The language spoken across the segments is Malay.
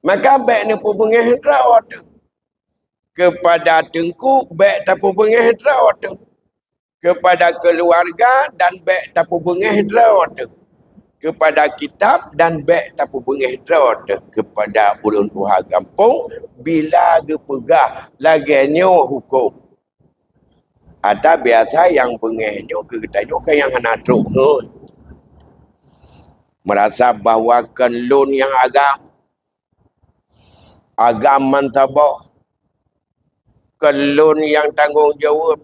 Maka baik ni pupengah rawat tu. Kepada tengku baik tak pupengah rawat tu. Kepada keluarga dan baik tak pupengah rawat tu. Kepada kitab dan baik tak pupengah rawat tu. Kepada ulun tuha kampung bila gepegah laganya hukum. Ada biasa yang pengahnya kegetanya kan yang hanatruk nun. Merasa bahawa kelun yang agam mantabah, kelun yang tanggungjawab,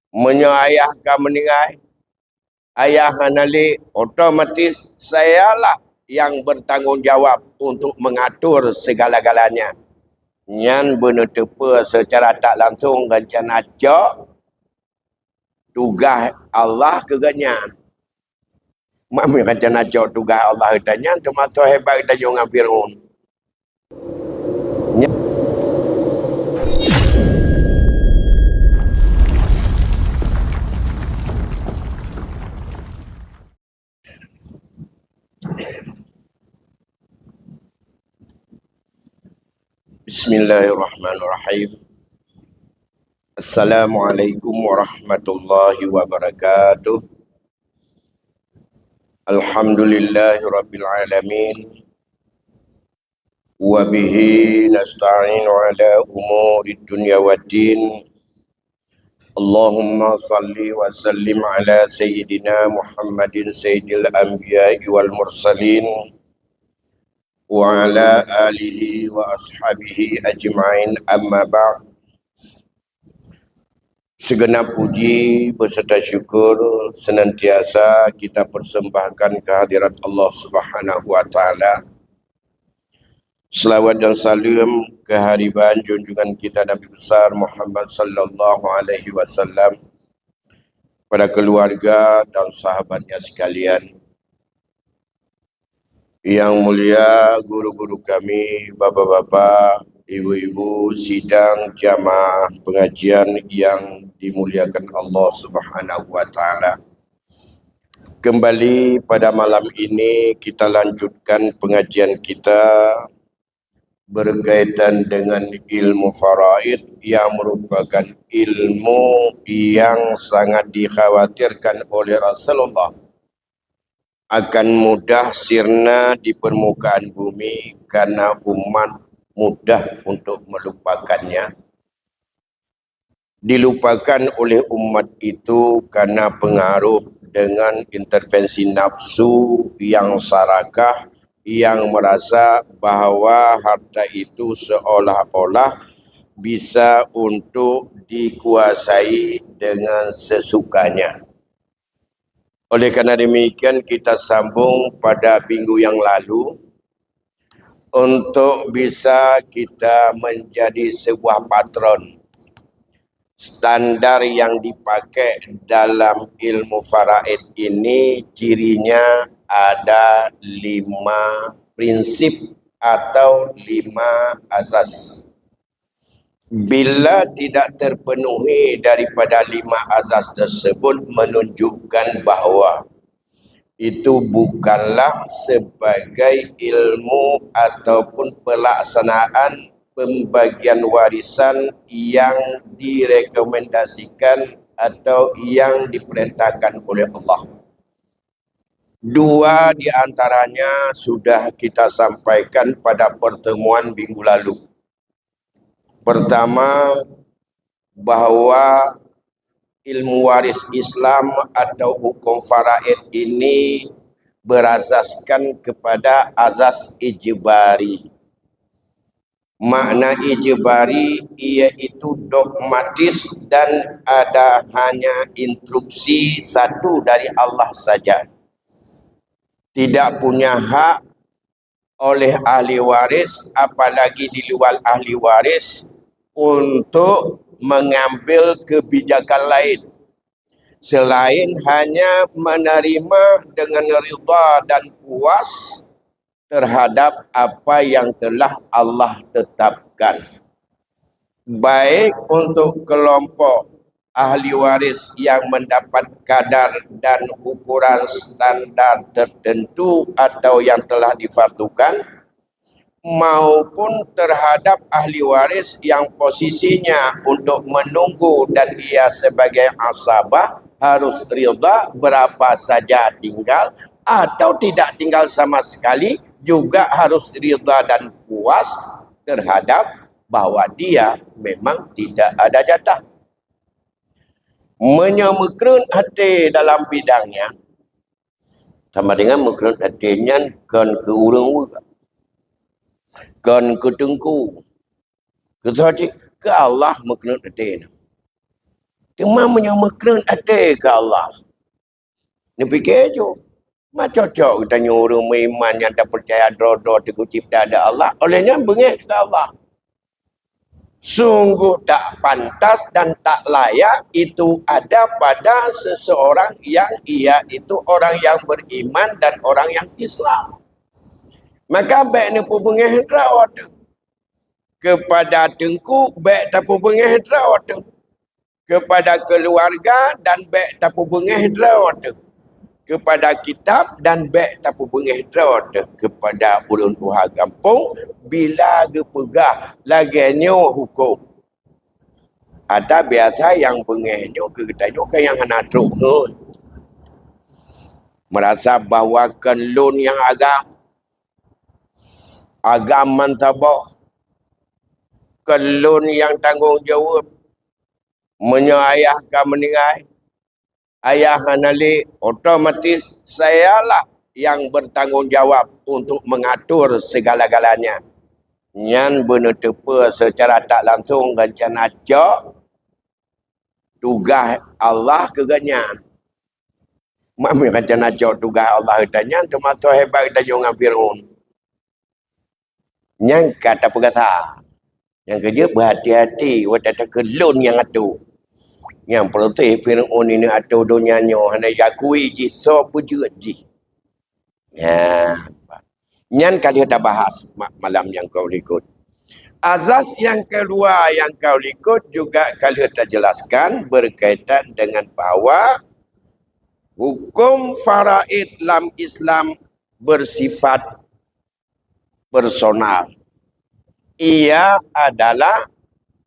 menyayahkan meninggal, ayah hanali, otomatis sayalah yang bertanggungjawab untuk mengatur segala-galanya. Yang benar-benar secara tak langsung rencana jok tugas Allah keganyan. Mami rencana jok tugas Allah keganyan, termasuk hebat kita dengan Fir'aun. Bismillahirrahmanirrahim. Assalamualaikum warahmatullahi wabarakatuh. Alhamdulillahirabbil alamin. Wa bihi nasta'inu ala umurid dunya waddin. Allahumma salli wa sallim ala sayyidina Muhammadin sayyidil anbiya'i wal mursalin wa ala alihi wa ashabihi ajma'in, amma ba'd. Segenap puji beserta syukur senantiasa kita persembahkan kehadirat Allah Subhanahu wa taala. Selawat dan salam kehadiran junjungan kita Nabi besar Muhammad sallallahu alaihi wasallam, pada keluarga dan sahabatnya sekalian. Yang mulia guru-guru kami, bapa-bapa, ibu-ibu, sidang jamaah pengajian yang dimuliakan Allah Subhanahu wa taala. Kembali pada malam ini kita lanjutkan pengajian kita berkaitan dengan ilmu faraid yang merupakan ilmu yang sangat dikhawatirkan oleh Rasulullah akan mudah sirna di permukaan bumi karena umat mudah untuk melupakannya. Dilupakan oleh umat itu karena pengaruh dengan intervensi nafsu yang sarakah, yang merasa bahawa harta itu seolah-olah bisa untuk dikuasai dengan sesukanya. Oleh kerana demikian kita sambung pada minggu yang lalu untuk bisa kita menjadi sebuah patron. Standar yang dipakai dalam ilmu faraid ini cirinya ada 5 prinsip atau 5 azas. Bila tidak terpenuhi daripada 5 azas tersebut, menunjukkan bahawa itu bukanlah sebagai ilmu ataupun pelaksanaan pembagian warisan yang direkomendasikan atau yang diperintahkan oleh Allah. 2 di antaranya sudah kita sampaikan pada pertemuan minggu lalu. Pertama, bahawa ilmu waris Islam atau hukum faraid ini berasaskan kepada azas ijbari. Makna ijbari iaitu dogmatis dan ada hanya instruksi satu dari Allah saja. Tidak punya hak oleh ahli waris, apalagi di luar ahli waris, untuk mengambil kebijakan lain selain hanya menerima dengan ridha dan puas terhadap apa yang telah Allah tetapkan. Baik untuk kelompok ahli waris yang mendapat kadar dan ukuran standar tertentu atau yang telah difardukan, maupun terhadap ahli waris yang posisinya untuk menunggu dan ia sebagai asabah harus rida berapa saja tinggal atau tidak tinggal sama sekali, juga harus rida dan puas terhadap bahwa dia memang tidak ada jatah. Menyamekrun hati dalam bidangnya sama dengan mekrun hatinya kan ke urang kan ke tengku ke sahaja ke Allah mekrun hati cuma menyamekrun hati ke Allah ni fikir je macam cocok kita nyuruh iman yang tak percaya doa teguh cipta ada Allah olehnya bengek ke Allah. Sungguh tak pantas dan tak layak itu ada pada seseorang yang ia itu orang yang beriman dan orang yang Islam. Maka baik ni pubungih rawat kepada tengku baik tak pubungih rawat kepada keluarga dan baik tak pubungih rawat kepada kitab dan baik tak pubungih rawat kepada ulun tuha kampung bila gepegah laganya hukum. Ada biasa yang pengehnya kegetanya kan yang hana truk merasa bahawa kelun yang agam mantabah kelun yang tanggungjawab menyayahkan meninggal ayah hanali otomatis sayalah yang bertanggungjawab untuk mengatur segala-galanya. Nyan benutupa secara tak langsung rencana cok tugas Allah keganyan. Mami rencana cok tugas Allah keganyan termasuk hebat kita jangan Fir'aun. Yang kata perkasa. Yang kerja berhati-hati waktu kelun yang atu. Yang protes Fir'aun ini atu dunianya hanya yakui ji so pujud ji. Ya. Nyan kali kita bahas malam yang kau ikut. Azas yang kedua yang kau ikut juga kali terjelaskan berkaitan dengan bahawa hukum faraid dalam Islam bersifat personal. Ia adalah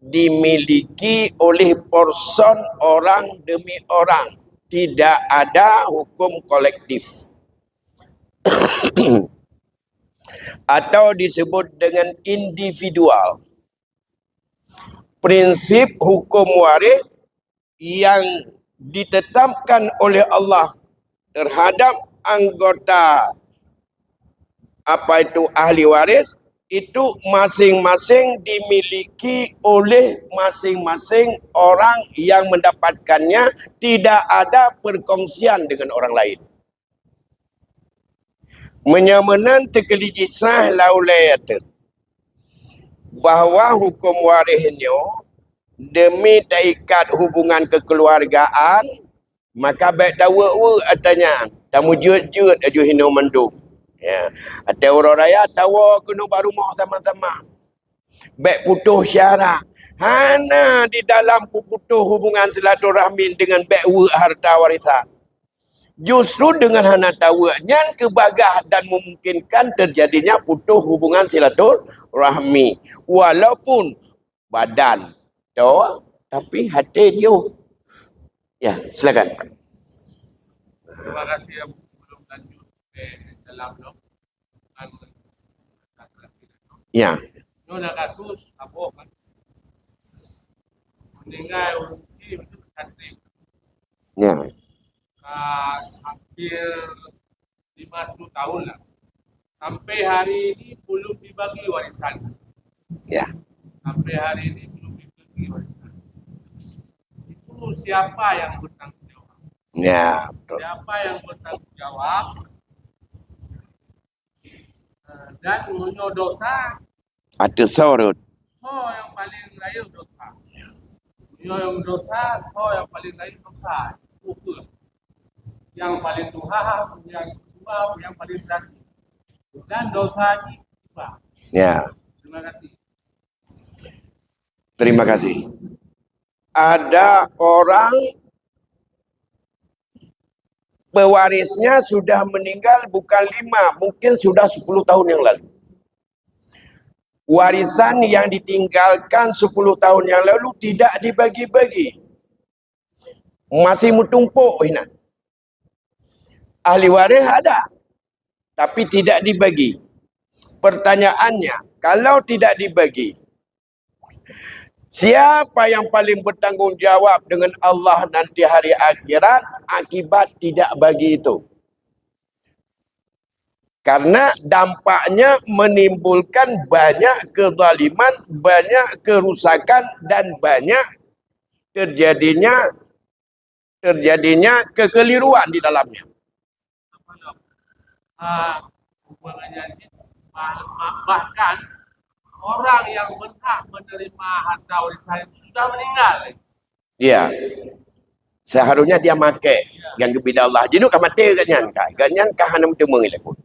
dimiliki oleh person orang demi orang. Tidak ada hukum kolektif. Atau disebut dengan individual. Prinsip hukum waris yang ditetapkan oleh Allah terhadap anggota apa itu ahli waris itu masing-masing dimiliki oleh masing-masing orang yang mendapatkannya, tidak ada perkongsian dengan orang lain. Menyamanan terkelijisah laulayat bahawa hukum warisnya demi taikat hubungan kekeluargaan maka baik tahu atanya tamu jut-jut aju hinu manduk ya ada orang raya tahu kena baru mau sama-sama baik putus syarat hana di dalam putus hubungan silaturahmi dengan baik harta warisan. Justru dengan hana tawanya kebagah dan memungkinkan terjadinya putus hubungan silaturahmi. Walaupun badan tahu, tapi hati dia. Ya, silakan. Terima kasih ya belum lanjut dalam blog. Ya. Nona kasus apa kan? Meninggal urusi itu berhati. Ya. Hampir 50 tahun lah. Sampai hari ini belum dibagi warisan. Ya. Sampai hari ini belum dibagi warisan. Itu siapa yang bertanggung jawab? Ya, betul. Siapa yang bertanggung jawab? Dan punya dosa. Ada sorot. So yang paling lain dosa. Punya yang dosa, so yang paling lain dosa. Ukur. Yang paling Tuhan, yang kedua, yang paling terakhir. Dan dosa kita. Ya. Terima kasih. Terima kasih. Ada orang pewarisnya sudah meninggal bukan 5, mungkin sudah 10 tahun yang lalu. warisan yang ditinggalkan 10 tahun yang lalu tidak dibagi-bagi. Masih menumpuk ini. Ahli waris ada, tapi tidak dibagi. Pertanyaannya, kalau tidak dibagi, siapa yang paling bertanggungjawab dengan Allah nanti hari akhirat akibat tidak bagi itu? Karena dampaknya menimbulkan banyak kezaliman, banyak kerusakan, dan banyak terjadinya kekeliruan di dalamnya. Bahkan orang yang berhak menerima harta warisan itu sudah meninggal. Iya. Seharusnya dia makai yang kebida Allah. Jadi kan mati ganyan kah? Ganyan kah hana mentemung ile pun.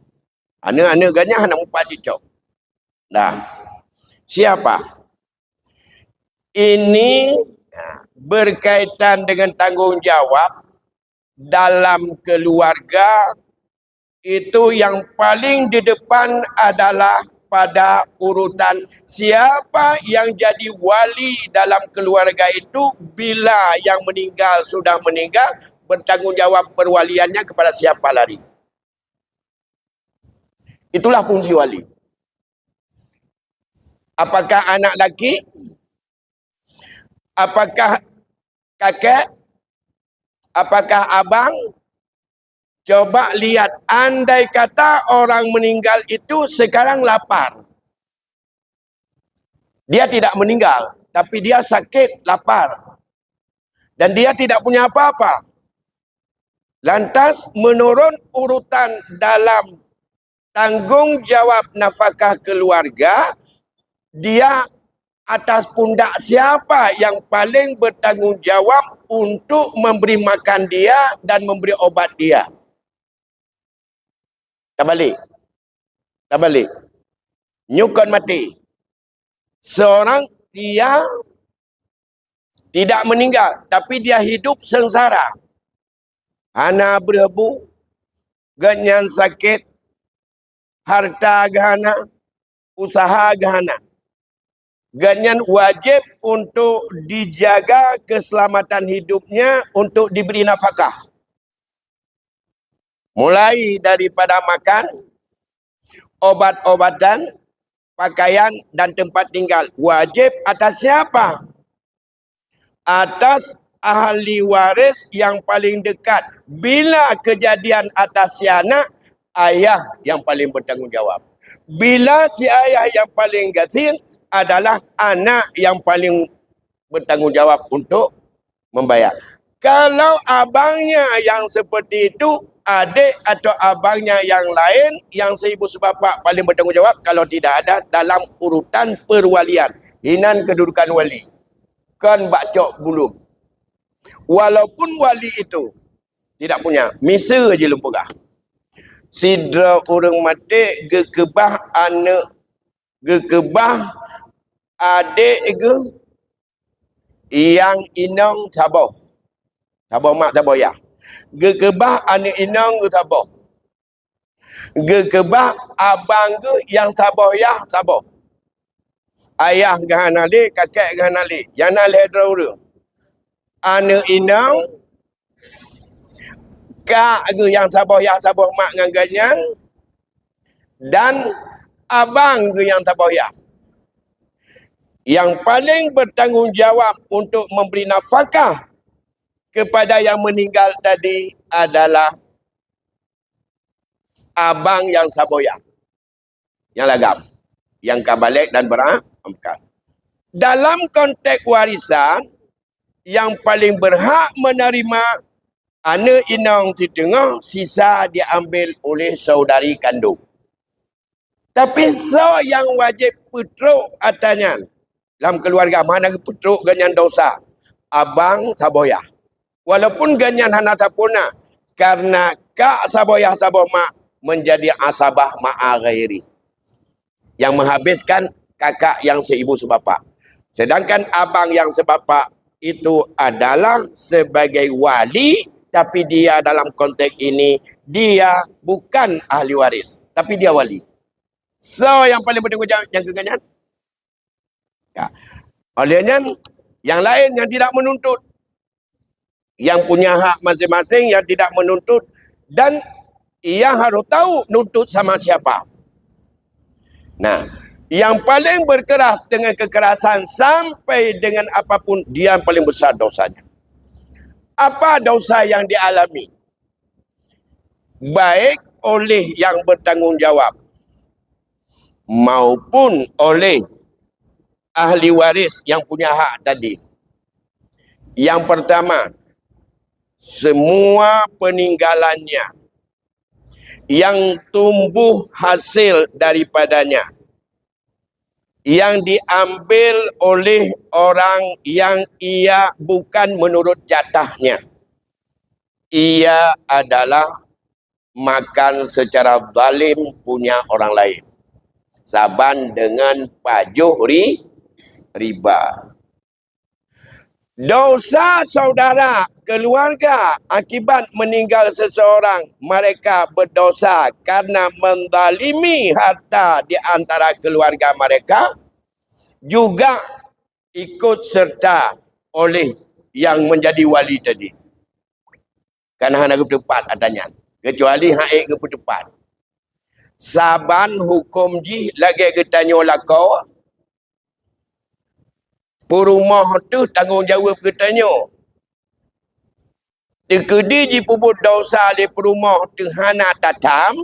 Ana ganyan hana mupati cok. Nah. Siapa? Ini berkaitan dengan tanggungjawab dalam keluarga. Itu yang paling di depan adalah pada urutan siapa yang jadi wali dalam keluarga itu bila yang meninggal sudah meninggal, bertanggungjawab perwaliannya kepada siapa lari. Itulah fungsi wali. Apakah anak laki? Apakah kakek? Apakah abang? Coba lihat, andai kata orang meninggal itu sekarang lapar. Dia tidak meninggal, tapi dia sakit, lapar. Dan dia tidak punya apa-apa. Lantas menurun urutan dalam tanggung jawab nafkah keluarga, dia atas pundak siapa yang paling bertanggung jawab untuk memberi makan dia dan memberi obat dia. Tak balik. Nyukon mati. Seorang dia tidak meninggal, tapi dia hidup sengsara. Hana berhebu, ganyan sakit, harta gahana, usaha gahana. Ganyan wajib untuk dijaga keselamatan hidupnya untuk diberi nafkah. Mulai daripada makan, obat-obatan, pakaian, dan tempat tinggal. Wajib atas siapa? Atas ahli waris yang paling dekat. Bila kejadian atas si anak, ayah yang paling bertanggungjawab. Bila si ayah yang paling gasil, adalah anak yang paling bertanggungjawab untuk membayar. Kalau abangnya yang seperti itu, adik atau abangnya yang lain yang seibu sebapak paling bertanggungjawab kalau tidak ada dalam urutan perwalian. Hinan kedudukan wali. Kan bakcok belum. Walaupun wali itu tidak punya, misa je lempegah. Sidra orang mati, gekebah anak, gekebah adik ke, yang inang sabar. Sabar mak, sabar ya. Gekebah anak inang ke sabar. Gekebah abang ke yang sabar ya, sabar. Ayah gahanali, kakek gahanali. Yang nak lihat dulu. Anak inang, kak ke yang sabar ya, sabar mak dengan ganyan. Dan abang ke yang sabar ya. Yang paling bertanggungjawab untuk memberi nafkah kepada yang meninggal tadi adalah abang yang saboya, yang lagam, yang kabalik dan beramkan. Dalam konteks warisan, yang paling berhak menerima anak inang di tengah, sisa diambil oleh saudari kandung. Tapi so yang wajib putruk atasnya dalam keluarga mana putruk ganyan dosa, abang saboya. Walaupun ganyan hana sapuna, karena kak saboya sabomak menjadi asabah ma'aghairi, yang menghabiskan kakak yang seibu sebapak. Sedangkan abang yang sebapak itu adalah sebagai wali, tapi dia dalam konteks ini dia bukan ahli waris, tapi dia wali. So yang paling bertanggungjawab yang keganyan Ya. Olehnya yang lain yang tidak menuntut, yang punya hak masing-masing yang tidak menuntut, dan ia harus tahu nuntut sama siapa. Nah, yang paling berkeras dengan kekerasan sampai dengan apapun, dia yang paling besar dosanya. Apa dosa yang dialami? Baik oleh yang bertanggungjawab maupun oleh ahli waris yang punya hak tadi. Yang pertama, semua peninggalannya yang tumbuh hasil daripadanya, yang diambil oleh orang yang ia bukan menurut jatahnya, ia adalah makan secara zalim punya orang lain. Saban dengan pajuh riba. Dosa saudara, keluarga akibat meninggal seseorang, mereka berdosa karena menzalimi harta di antara keluarga mereka, juga ikut serta oleh yang menjadi wali tadi. Karena hanya ketepat adanya, kecuali haik ketepat. Saban hukum ji lagi ketanyo lakau, perumah tu tanggungjawab ketanyo. Tekedi ji pubut dosa di perumah tu hana tatam,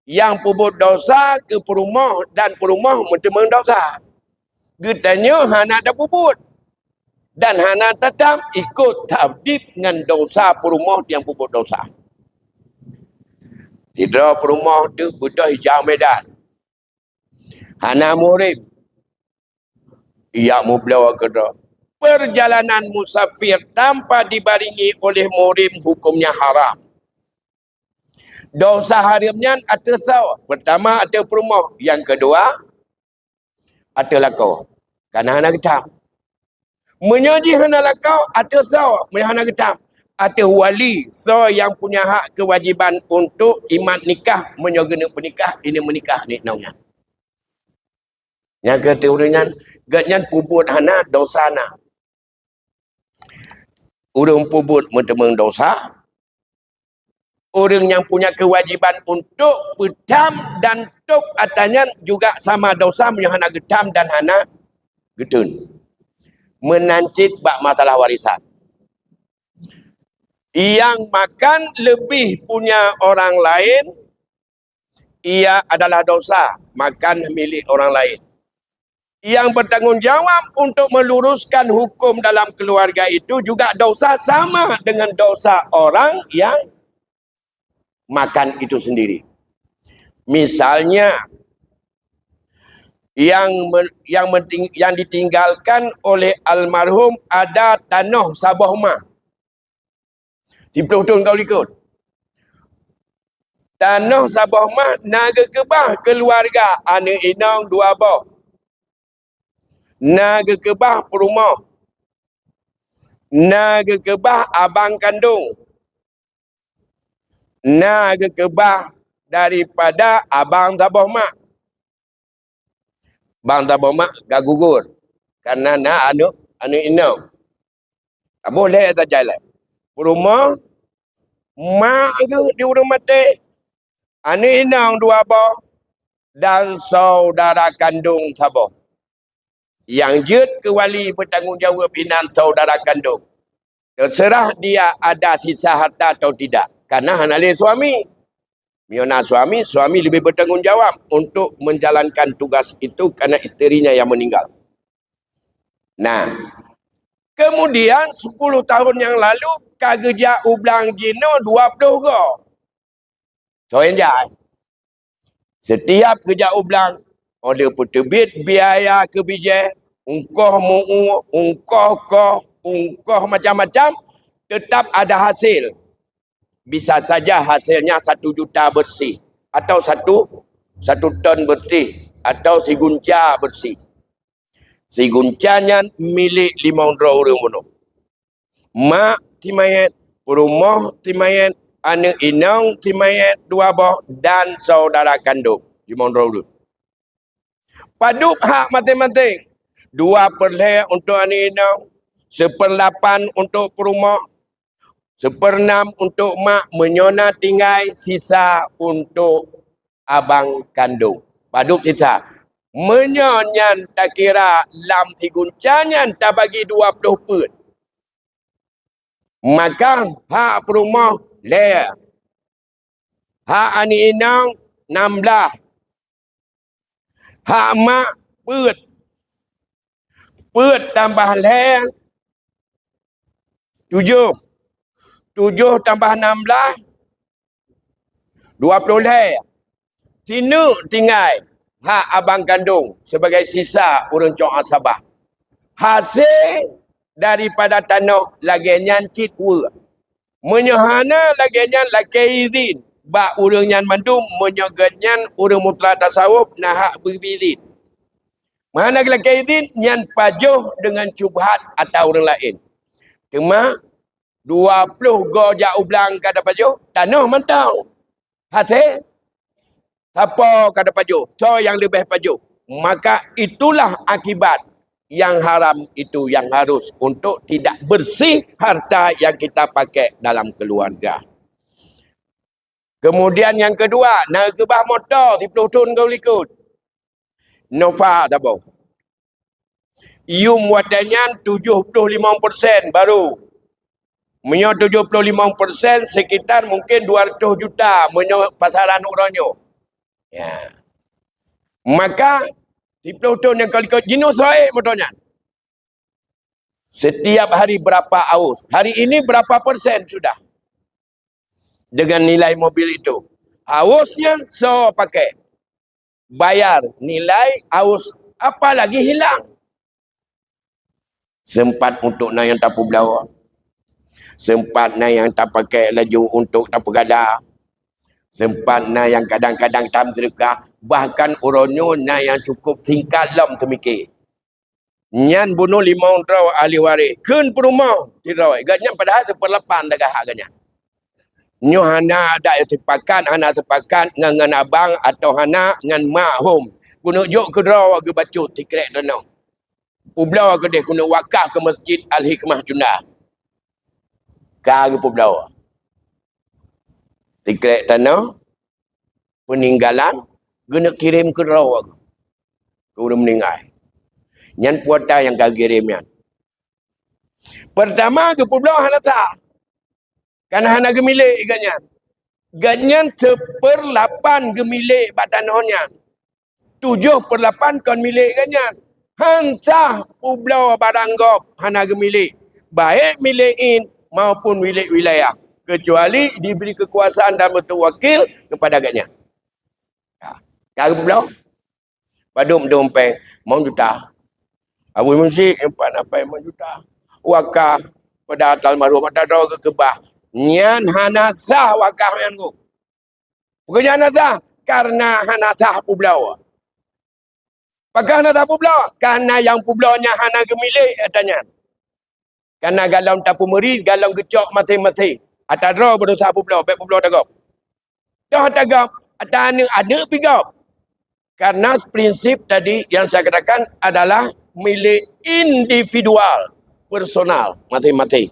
yang pubut dosa ke perumah dan perumah mentemang dosa. Ketanyo hana ada pubut. Dan hana tatam ikut tabdib dengan dosa perumah yang pubut dosa. Hidra perumah tu budak hijau Medan. Hana murid. Ia mublawa kedua. Perjalanan musafir tanpa dibaringi oleh murim hukumnya haram. Dosa haramnya ada saw. Pertama ada perumah. Yang kedua ada lakau. Karena hana getam. Menyaji hana lakau ada saw. Hana getam. Ada wali. So yang punya hak kewajiban untuk imat nikah. Menyogena penikah. Ini menikah ni namanya. Yang keteorinya. Gatnya pubut hana dosa na. Orang pubut mentemang dosa. Orang yang punya kewajiban untuk pedam dan tok atanya juga sama dosa yang hana getam dan hana getun. Menancit bak masalah warisan. Yang makan lebih punya orang lain, ia adalah dosa. Makan milik orang lain. Yang bertanggungjawab untuk meluruskan hukum dalam keluarga itu juga dosa sama dengan dosa orang yang makan itu sendiri. Misalnya yang ditinggalkan oleh almarhum ada tanah Sabah Mah. Simpul-simpul kau ikut. Tanah Sabah Mah naga kebah keluarga anak inang dua abah. Naga kebah perumah. Naga kebah abang kandung. Naga kebah daripada abang Sabah Mak. Bang Sabah Mak gak gugur. Karena nak anu inang. Tak boleh tak jalan. Perumah. Mak ke di rumah mati. Anu inang dua abah. Dan saudara kandung Sabah. Yang jut ke wali bertanggungjawab inan saudara kandung. Terserah dia ada sisa harta atau tidak. Karena hanale suami. Miona suami lebih bertanggungjawab untuk menjalankan tugas itu karena isterinya yang meninggal. Nah, kemudian 10 tahun yang lalu kerja ublang jino 20 go. So enjay. Setiap kerja ublang oleh peterbit biaya kebijak, ungkoh mu'u, ungkoh macam-macam, tetap ada hasil. Bisa saja hasilnya 1 juta bersih. Atau satu ton bersih. Atau sigunca bersih. Siguncanya milik 500 orang penuh. Mak timayat, perumah timayat, anak inang timayat 2 abah dan saudara kandung 500 orang. Paduk hak masing-masing. 2/4 untuk anak inang, 1/8 untuk perumah, 1/6 untuk mak menyona tinggal, sisa untuk abang kandung. Paduk sisa. Menyonyan tak kira lam tiguncanyan tak bagi 20 pun. Maka hak perumah le. Hak anak inang 16. Hak mak put. Put tambah le 7. 7 tambah 16 20 le. Tinu tinggal hak abang kandung sebagai sisa urang cok asabah. Hasil daripada tanah lagenyan citwa. Menyahana lagenyan laki izin. Bak urang nyan mandum menyoganyan urang mutlak tasawuf nah hak berizin. Mana laki izin nyan pajuh dengan cubhat atau orang lain. Cuma 20 go jauh belang kada pajuh tanah mantau. Hasil siapa kada pajuh? So yang lebih pajuh. Maka itulah akibat yang haram itu yang harus untuk tidak bersih harta yang kita pakai dalam keluarga. Kemudian yang kedua, nak kebah motor 10 tahun kau ikut. Nova tabo. Ium wadanyan 75% baru. Menyo 75% sekitar mungkin 200 juta menyo pasaran uranyo. Ya. Maka 10 tahun yang kau ikut jenuh soal motornya. Setiap hari berapa aus. Hari ini berapa persen sudah. Dengan nilai mobil itu. Ausnya so pakai. Bayar nilai aus. Apa lagi hilang. Sempat untuk na yang tak berbelawa. Sempat na yang tak pakai laju untuk tak bergada. Sempat na yang kadang-kadang tak sedekah. Bahkan uronyo na yang cukup tingkat lam temikir. Nyan bunuh 5 orang ahli waris. Kun perumah. Tirawai. Ganyan padahal 1/8 tak hak ganyan. Nyo hana ada sepakat, hana sepakat dengan abang atau hana dengan mak home. Kuno jok ke draw ke bacut tikrek danau. Publau ke dia kuno wakaf ke Masjid Al-Hikmah Junda. Ka ke publau. Tikrek danau peninggalan guna kirim ke draw aku. Kuno meninggal. Nyan puata yang kau kirim yan. Pertama ke publau hana sah. Kan hana gemilik ganyan. Ganyan 1/8 gemilik batanonnya. 7/8 kon milik ganyan. Hancah pulau baranggop hana gemilik. Baik milik in maupun milik wilayah. Kecuali diberi kekuasaan dan bentuk wakil kepada ganyan. Kau pulau. Padum dompeng. Mau juta. Abu musik empat apa yang juta. Wakaf pada almarhum ada draw ke kebah. Nyan hana sah wakaf yang ku. Bukannya hana sah. Karena hana sah pulau. Pakai hana sah pulau. Karena yang publaunya hana gemilik katanya. Karena galau tapu meri, galau gecok masing-masing. Atau draw berusaha pulau. Baik pulau tagap. Dah tagap. Atau ada pigap. Karena prinsip tadi yang saya katakan adalah milik individual. Personal. Masing-masing.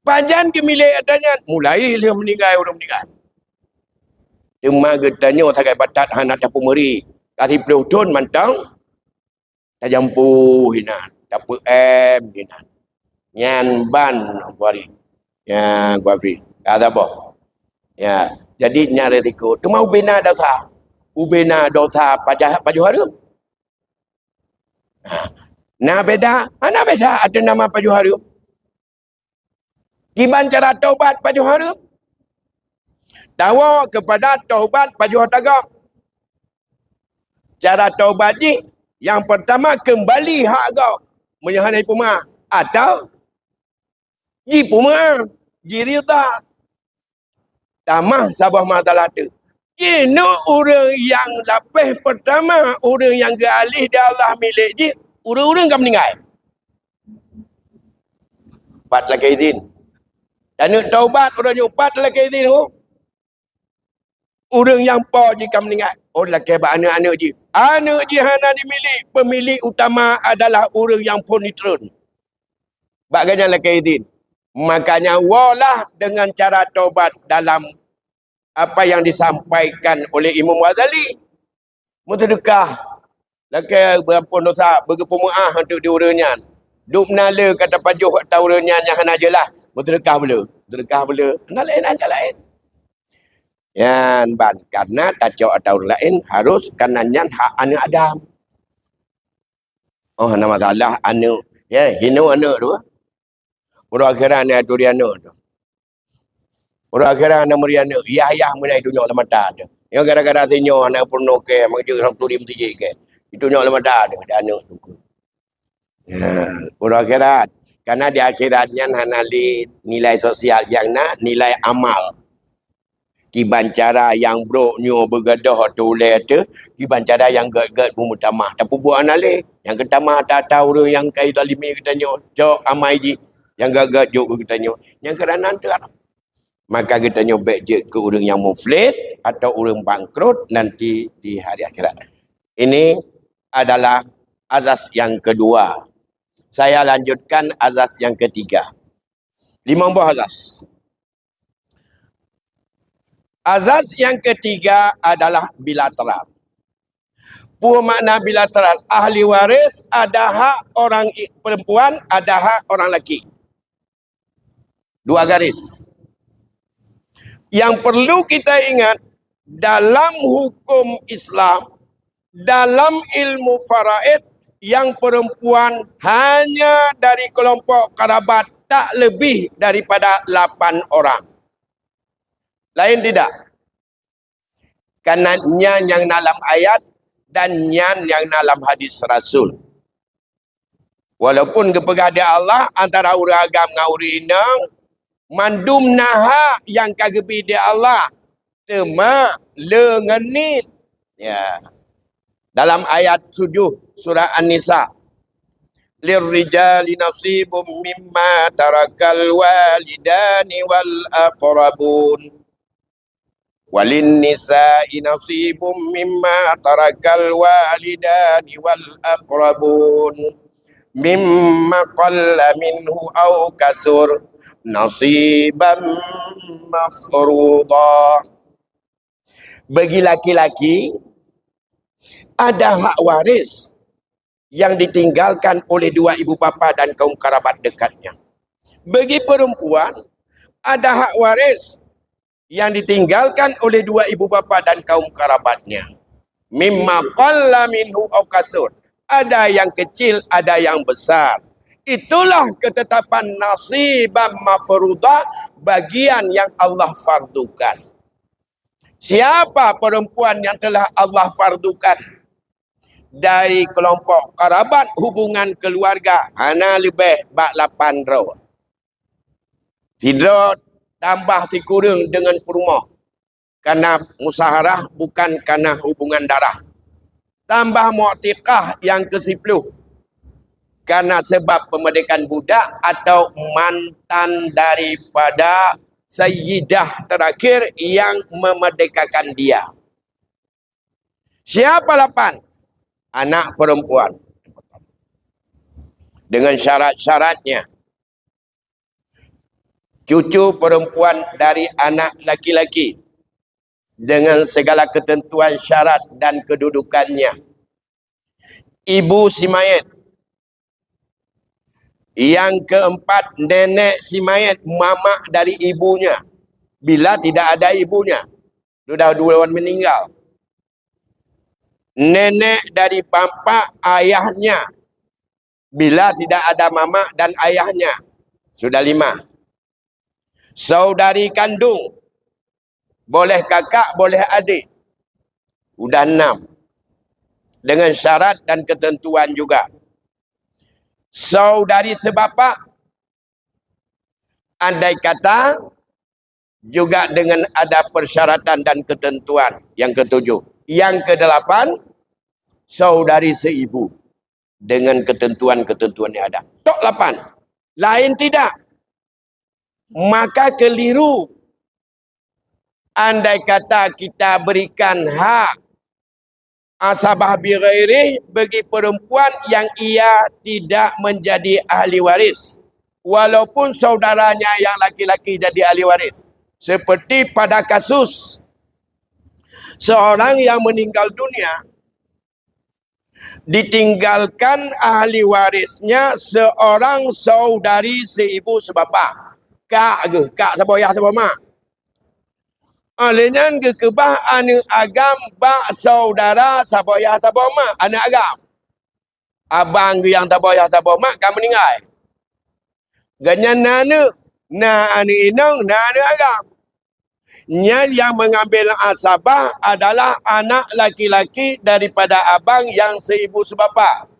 Panjang kemilik adanya. Mulai dia meninggal, orang meninggal. Cuma getanya sakai batat hana tapu meri. Kasih pelutun mantang. Tak jampu hinan. Tapu hinan. Nyan ban kuari. Ya, kuafi. Ada apa? Ya. Jadi nyari risiko. Cuma ubena dosa. Ubena dosa paju harum. Nah beda. Mana beda ada nama paju harum. Gimana cara taubat paju harum? Tawa kepada taubat paju tagak. Cara taubat ni yang pertama kembali hak kau menyahanai puma atau ji puma ji rita tamah sabah masalah tu. Ini orang yang lapis pertama orang yang galih dia Allah milik ji orang-orang kan meninggal. Empat lagi izin. Dan taubat orang yang 4 lagi izin tu. Orang yang po jika meninggal. Oh, laki anak-anak je. Anak je hana dimilik. Pemilik utama adalah orang yang ponitron. Baganya laki izin. Makanya walah dengan cara taubat dalam apa yang disampaikan oleh Imam Ghazali. Mutadekah. Laki berapa dosa. Berkepemuah untuk diurangnya. Duk menala kata pajuh atau urangnya yang hana je lah. Mutadekah pula. Mutadekah pula. Hana lain aja lain. Yan ban karena tacok atau lain harus kanannya hak anak Adam. Oh, nama masalah anak. Ya, hino anak tu. Orang akhiran ni tu dia anak tu. Orang akhiran nama dia anak. Yah mulai tunjuk lah mata tu. Yang gara-gara sinyo anak purno ke maju orang tu dia mesti ke. Itu tunjuk lah mata tu dia anak tu. Ya, orang akhirat karena di akhiratnya hana nilai sosial yang nak nilai amal. Kiban cara yang broknyo bergadah tu oleh tu, kiban cara yang gad-gad pemutamah. Tapi buat anale, yang ketamah tak tahu orang yang kai zalimi katanya, jok amai ji, yang gad-gad jok katanya. Yang kerana tu maka katanya baik je ke orang yang muflis atau orang bangkrut nanti di hari akhirat. Ini adalah azas yang kedua. Saya lanjutkan azas yang ketiga. 5 buah azas. Azas yang ketiga adalah bilateral. Makna bilateral. Ahli waris ada hak orang perempuan, ada hak orang lelaki. 2 garis. Yang perlu kita ingat, dalam hukum Islam, dalam ilmu faraid, yang perempuan hanya dari kelompok kerabat tak lebih daripada 8 orang. Lain tidak. Karena nyan yang dalam ayat dan nyan yang dalam hadis Rasul. Walaupun kepada Allah antara orang agam dengan orang inang, mandum naha yang kagebi dia Allah. Tema lengenit. Ya. Dalam ayat 7 surah An-Nisa. Lirrijali nasibum mimma tarakal walidani wal aqrabun. Walin nisa'i nasibum mimma tarakal walidani wal aqrabun mimma qalla minhu aw kasur nasiban mafruḍa. Bagi laki-laki ada hak waris yang ditinggalkan oleh 2 ibu bapa dan kaum kerabat dekatnya. Bagi perempuan ada hak waris yang ditinggalkan oleh 2 ibu bapa dan kaum kerabatnya. Mimma qalla minhu aw kasur. Ada yang kecil, ada yang besar. Itulah ketetapan nasiban mafruḍa, bagian yang Allah fardukan. Siapa perempuan yang telah Allah fardukan dari kelompok kerabat hubungan keluarga hana lebih 8 roh. Tidak tambah dikurang dengan perumah. Karena musaharah bukan karena hubungan darah. Tambah mu'tiqah yang ke-10. Karena sebab pemerdekakan budak atau mantan daripada sayyidah terakhir yang memerdekakan dia. Siapa 8? Anak perempuan. Dengan syarat-syaratnya. Cucu perempuan dari anak laki-laki dengan segala ketentuan syarat dan kedudukannya. Ibu si mayat. Yang keempat, nenek si mayat, mamak dari ibunya. Bila tidak ada ibunya, sudah 2 orang meninggal. Nenek dari bapa ayahnya. Bila tidak ada mamak dan ayahnya, sudah 5. Saudari kandung, boleh kakak, boleh adik, sudah 6. Dengan syarat dan ketentuan juga. Saudari sebapa, andai kata juga dengan ada persyaratan dan ketentuan. Yang ke-7. Yang ke-8, saudari seibu dengan ketentuan-ketentuan yang ada. Tok 8. Lain tidak. Maka keliru andai kata kita berikan hak asabah bi ghairi bagi perempuan yang ia tidak menjadi ahli waris walaupun saudaranya yang laki-laki jadi ahli waris. Seperti pada kasus seorang yang meninggal dunia ditinggalkan ahli warisnya seorang saudari seibu sebapa. Kak ke? Kak saboyah sabama. Alenyan ke kebah anu agam ba saudara saboyah sabama anu agam. Abang yang saboyah sabama kan meninggal. Ganyan nanu na anu inong na anu agam. Yang mengambil asabah adalah anak laki-laki daripada abang yang seibu sebapa.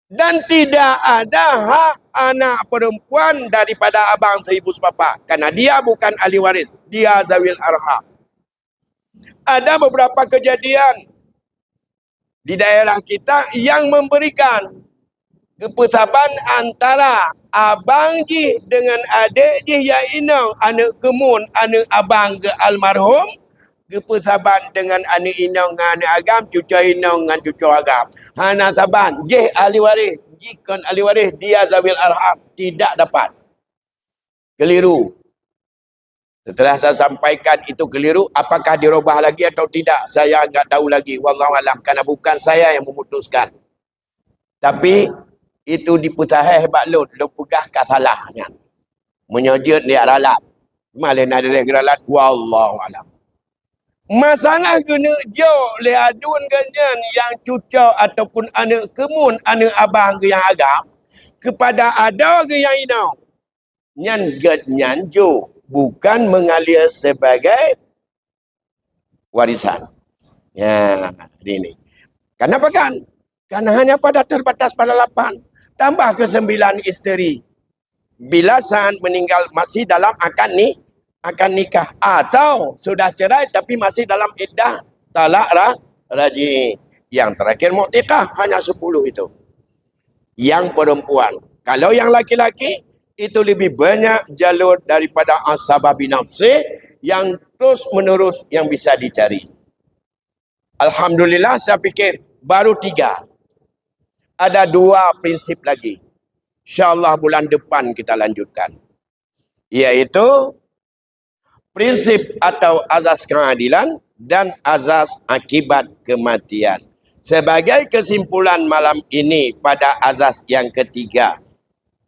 Dan tidak ada hak anak perempuan daripada abang seibu sebapa. Karena dia bukan ahli waris. Dia zawil arham. Ada beberapa kejadian di daerah kita yang memberikan kepesaban antara abang ji dengan adik ji yang inang anak kemun anak abang ke almarhum kepesaban dengan anak inang dengan anak agam cucu inang dengan cucu agam hana saban je ahli waris jikon ahli waris dia zawil arham tidak dapat. Keliru. Setelah saya sampaikan itu keliru, apakah dirubah lagi atau tidak saya enggak tahu lagi, wallahu alam, karena bukan saya yang memutuskan. Tapi itu diputahai hebat lu pegah kat salahnya. Menyojud dia ralat. Malin ada dia ralat, wallahu alam. Masalah kena jo le adun ganyan yang cucu ataupun anak kemun, anak abang ke yang agam kepada ada ke yang inau. Nyan get nyan jo bukan mengalir sebagai warisan. Ya, ini. Kenapa kan? Karena hanya pada terbatas pada 8. Tambah ke 9 isteri. Bila saat meninggal masih dalam akan nikah. Atau sudah cerai tapi masih dalam iddah talak raji. Yang terakhir mu'tiqah hanya 10 itu. Yang perempuan. Kalau yang laki-laki itu lebih banyak jalur daripada asabah binafsi yang terus menerus yang bisa dicari. Alhamdulillah saya fikir baru 3. Ada 2 prinsip lagi. InsyaAllah bulan depan kita lanjutkan. Iaitu prinsip atau azas keadilan dan azas akibat kematian. Sebagai kesimpulan malam ini pada azas yang ketiga,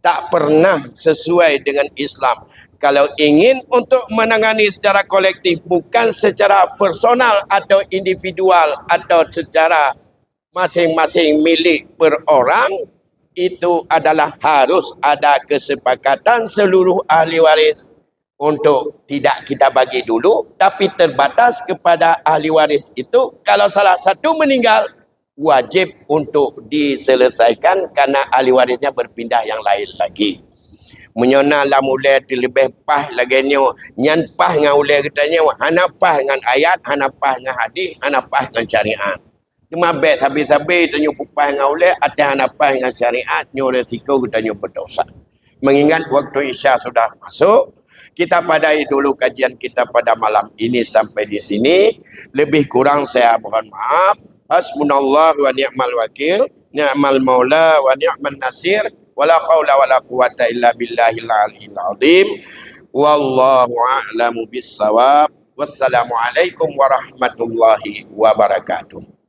tak pernah sesuai dengan Islam. Kalau ingin untuk menangani secara kolektif, bukan secara personal atau individual atau secara masing-masing milik per orang, itu adalah harus ada kesepakatan seluruh ahli waris untuk tidak kita bagi dulu, tapi terbatas kepada ahli waris itu. Kalau salah satu meninggal, wajib untuk diselesaikan karena ahli warisnya berpindah yang lain lagi. Menyona lah mulai lebih pah lagi nyan pah dengan ulai katanya, hana pah dengan ayat, hana pah dengan hadis, hana pah dengan syariat. Cuma bet habis-habis tanya pupah dengan ulai, ada hana pah dengan syariat, nyo resiko katanya berdosa. Mengingat waktu Isya sudah masuk, kita padai dulu kajian kita pada malam ini sampai di sini. Lebih kurang saya mohon maaf. Hasbunallah wa ni'mal wakil, ni'mal maula wa ni'mal nasir, wala haula wala quwata illa billahil aliyil azim. Wallahu a'lamu bis-shawab. Wassalamualaikum warahmatullahi wabarakatuh.